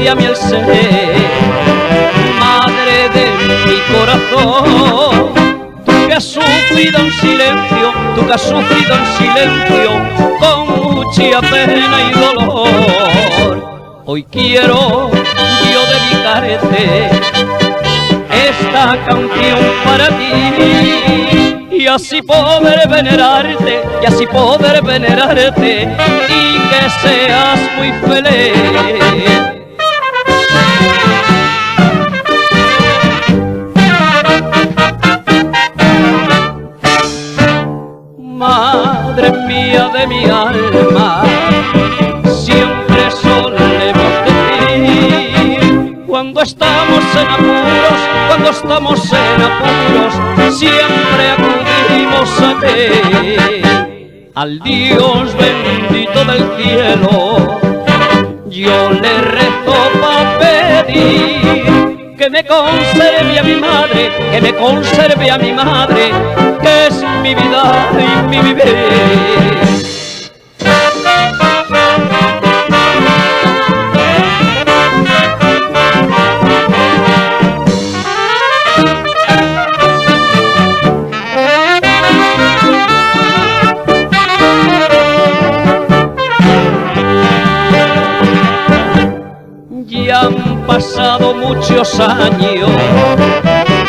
y a mí el ser. Madre de mi corazón, tú que has sufrido en silencio, tú que has sufrido en silencio, con mucha pena y dolor, hoy quiero yo dedicarte esta canción para ti, y así poder venerarte, y así poder venerarte, y que seas muy feliz. Madre mía de mi alma, siempre solemos decir, cuando estamos en apuros, cuando estamos en apuros, siempre acudimos a ti. Al Dios bendito del cielo, yo le rezo para pedir que me conserve a mi madre, que me conserve a mi madre, que es mi vida y mi vivir. Ya han pasado muchos años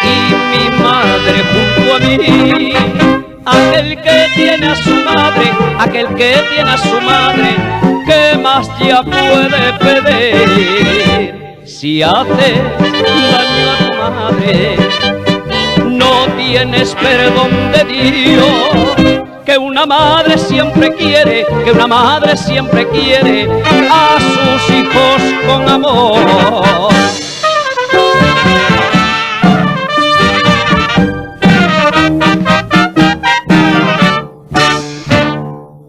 y mi madre junto a mí, aquel que tiene a su madre, aquel que tiene a su madre, ¿qué más ya puede pedir? Si hace daño a tu madre, no tienes perdón de Dios. Que una madre siempre quiere, que una madre siempre quiere a sus hijos con amor.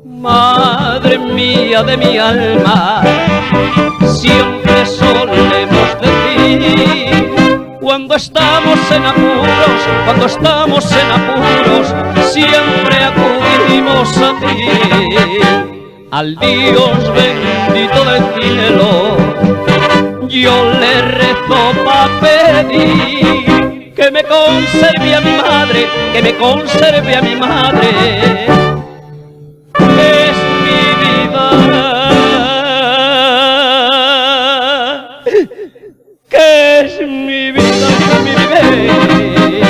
Madre mía de mi alma, siempre solemos decir, cuando estamos en apuros, cuando estamos en apuros, siempre acudimos a ti. Al Dios bendito del cielo, yo le rezo para pedir que me conserve a mi madre, que me conserve a mi madre, que es mi vida, que es mi vida y mi vivir.